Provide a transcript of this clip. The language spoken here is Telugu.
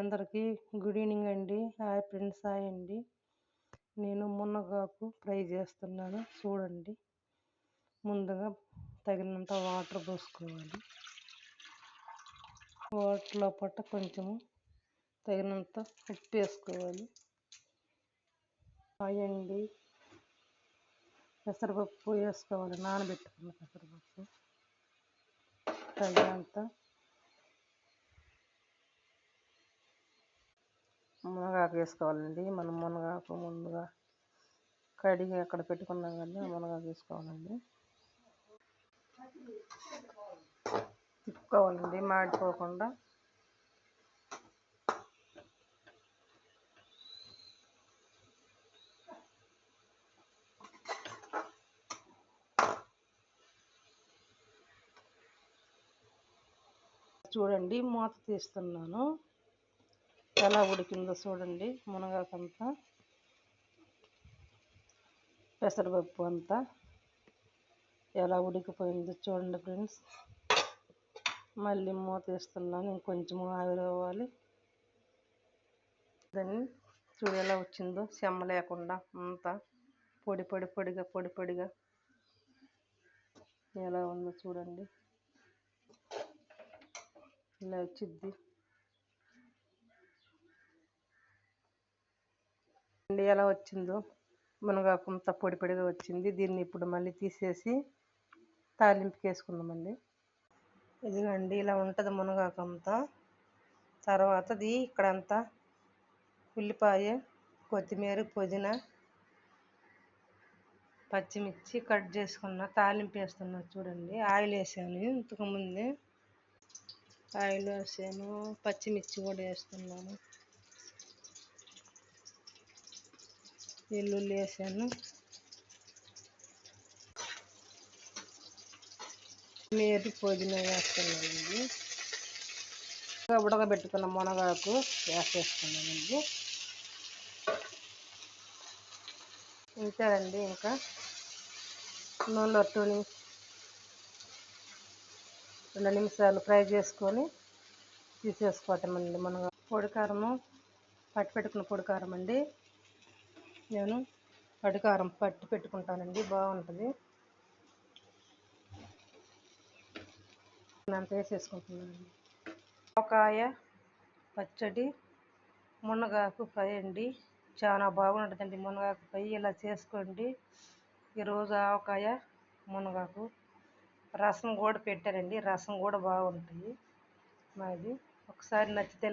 అందరికీ గుడ్ ఈవినింగ్ అండి. హాయ్ ఫ్రెండ్స్, హాయ్ అండి. నేను మునగాకు ఫ్రై చేస్తున్నాను చూడండి. ముందుగా తగినంత వాటర్ పోసుకోవాలి. వాటర్లో పట్ట కొంచెము తగినంత ఉప్పు వేసుకోవాలి. హాయ్ అండి. పెసరపప్పు వేసుకోవాలి, నానబెట్టుకున్న పెసరపప్పు తగినంత. మునగాకు వేసుకోవాలండి. మనం మునగాకు ముందుగా కడిగి అక్కడ పెట్టుకున్నాం కానీ మునగాకు వేసుకోవాలండి. తిప్పుకోవాలండి మాడిపోకుండా. చూడండి, మూత తీస్తున్నాను. ఎలా ఉడికిందో చూడండి. మునగాకంతా పెసరపప్పు అంతా ఎలా ఉడికిపోయిందో చూడండి ఫ్రెండ్స్. మళ్ళీ మూత వేస్తున్నాను. ఇంకొంచెం ఆవిరి అవ్వాలి. దాన్ని చూడు ఎలా వచ్చిందో, చెమ్మ లేకుండా అంతా పొడిగా ఎలా ఉందో చూడండి. ఇలా వచ్చింది ఎలా వచ్చిందో. మునగాకు అంతా పొడిగా వచ్చింది. దీన్ని ఇప్పుడు మళ్ళీ తీసేసి తాలింపుకి వేసుకుందామండి. ఇదిగండి ఇలా ఉంటుంది మునగాకు అంతా. తర్వాతది ఇక్కడంతా ఉల్లిపాయ, కొత్తిమీర, పుదీనా, పచ్చిమిర్చి కట్ చేసుకున్న తాలింపు వేస్తున్నా చూడండి. ఆయిల్ వేసాను ఇంతకుముందే. ఆయిల్ వేసాను, పచ్చిమిర్చి కూడా వేస్తున్నాను, వెల్లుల్లి వేసాను, కొత్తిమీర, పుదీనా వేస్తున్నానండి. ఉడకబెట్టుకున్న మునగాకు వేసేస్తున్నానండి. ఇంతేనండి. ఇంకా నూనెలో 2 నిమిషాలు ఫ్రై చేసుకొని తీసేసుకోవటమండి. మునగా పొడి కారము పట్టి పెట్టుకున్న పొడి కారం అండి. నేను పొడి కారం పట్టి పెట్టుకుంటానండి, బాగుంటుంది. అంత వేసేసుకుంటున్నానండి. ఆవకాయ పచ్చడి, మునగాకు ఫ్రై అండి. చాలా బాగుంటుందండి మునగాకు ఫ్రై. ఇలా చేసుకోండి. ఈరోజు ఆవకాయ, మునగాకు రసం కూడా పెట్టారండి. రసం కూడా బాగుంటుంది మాది. ఒకసారి నచ్చితే